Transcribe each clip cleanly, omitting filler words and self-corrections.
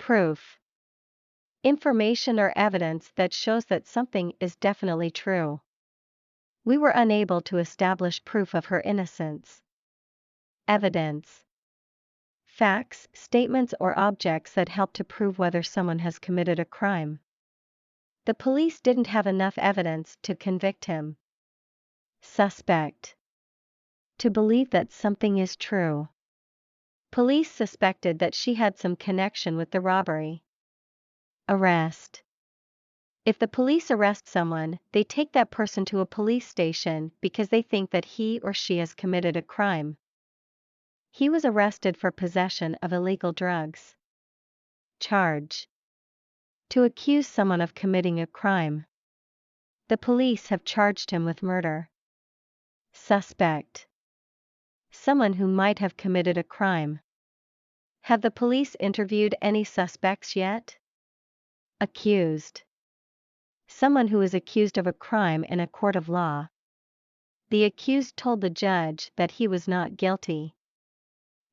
Proof. Information or evidence that shows that something is definitely true. We were unable to establish proof of her innocence. Evidence. Facts, statements or objects that help to prove whether someone has committed a crime. The police didn't have enough evidence to convict him. Suspect. To believe that something is true. Police suspected that she had some connection with the robbery. Arrest. If the police arrest someone, they take that person to a police station because they think that he or she has committed a crime. He was arrested for possession of illegal drugs. Charge. To accuse someone of committing a crime. The police have charged him with murder. Suspect. Someone who might have committed a crime. Have the police interviewed any suspects yet? Accused. Someone who is accused of a crime in a court of law. The accused told the judge that he was not guilty.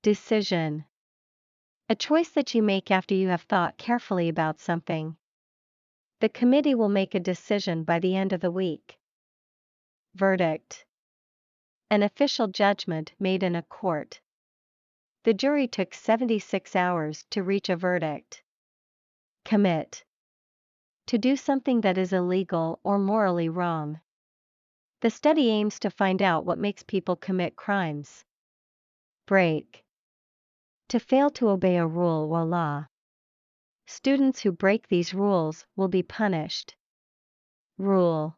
Decision. A choice that you make after you have thought carefully about something. The committee will make a decision by the end of the week. Verdict. An official judgment made in a court. The jury took 76 hours to reach a verdict. Commit. To do something that is illegal or morally wrong. The study aims to find out what makes people commit crimes. Break. To fail to obey a rule or law. Students who break these rules will be punished. Rule.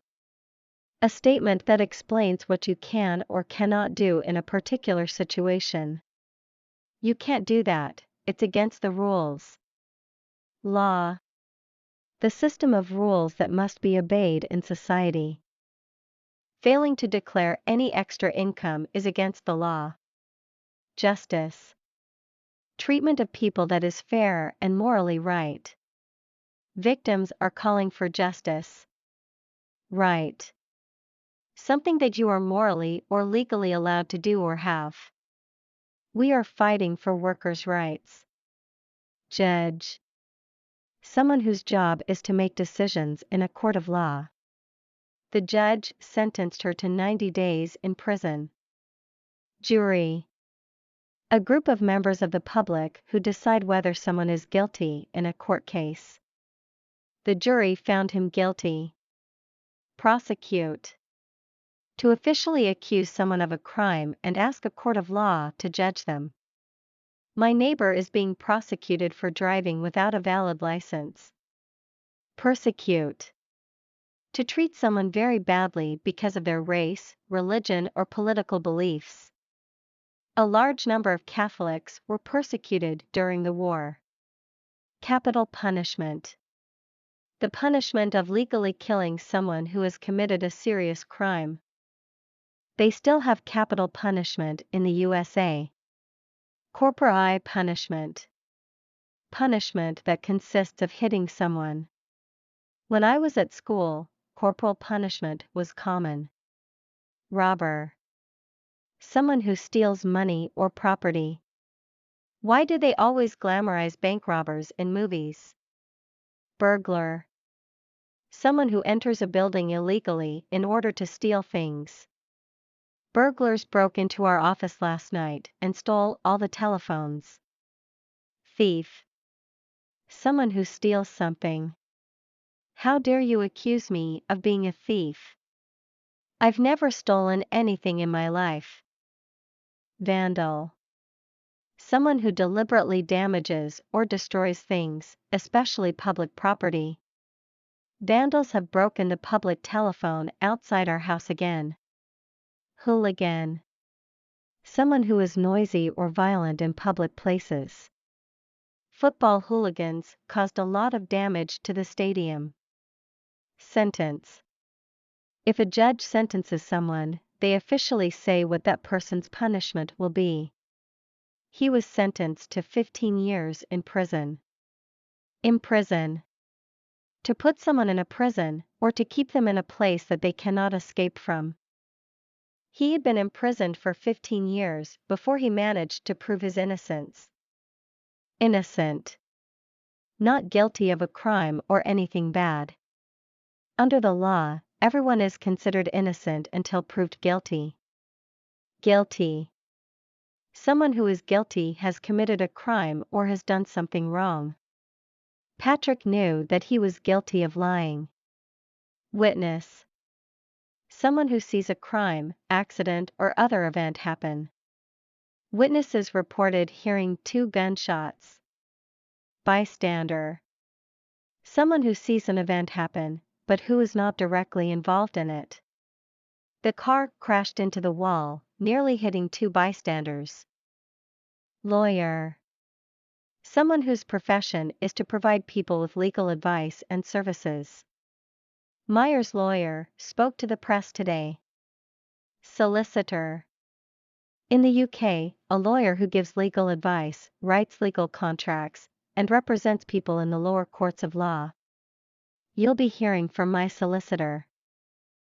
A statement that explains what you can or cannot do in a particular situation. You can't do that, it's against the rules. Law. The system of rules that must be obeyed in society. Failing to declare any extra income is against the law. Justice. Treatment of people that is fair and morally right. Victims are calling for justice. Right. Something that you are morally or legally allowed to do or have. We are fighting for workers' rights. Judge. Someone whose job is to make decisions in a court of law. The judge sentenced her to 90 days in prison. Jury. A group of members of the public who decide whether someone is guilty in a court case. The jury found him guilty. Prosecute. To officially accuse someone of a crime and ask a court of law to judge them. My neighbor is being prosecuted for driving without a valid license. Persecute. To treat someone very badly because of their race, religion or political beliefs. A large number of Catholics were persecuted during the war. Capital punishment. The punishment of legally killing someone who has committed a serious crime. They still have capital punishment in the USA. Corporal punishment. Punishment that consists of hitting someone. When I was at school, corporal punishment was common. Robber. Someone who steals money or property. Why do they always glamorize bank robbers in movies? Burglar. Someone who enters a building illegally in order to steal things. Burglars broke into our office last night and stole all the telephones. Thief. Someone who steals something. How dare you accuse me of being a thief? I've never stolen anything in my life. Vandal. Someone who deliberately damages or destroys things, especially public property. Vandals have broken the public telephone outside our house again. Hooligan. Someone who is noisy or violent in public places. Football hooligans caused a lot of damage to the stadium. Sentence. If a judge sentences someone, they officially say what that person's punishment will be. He was sentenced to 15 years in prison. Imprison. To put someone in a prison, or to keep them in a place that they cannot escape from. He had been imprisoned for 15 years before he managed to prove his innocence. Innocent. Not guilty of a crime or anything bad. Under the law, everyone is considered innocent until proved guilty. Guilty. Someone who is guilty has committed a crime or has done something wrong. Patrick knew that he was guilty of lying. Witness. Someone who sees a crime, accident, or other event happen. Witnesses reported hearing 2 gunshots. Bystander. Someone who sees an event happen, but who is not directly involved in it. The car crashed into the wall, nearly hitting 2 bystanders. Lawyer. Someone whose profession is to provide people with legal advice and services. Meyer's lawyer spoke to the press today. Solicitor. In the UK, a lawyer who gives legal advice, writes legal contracts, and represents people in the lower courts of law. You'll be hearing from my solicitor.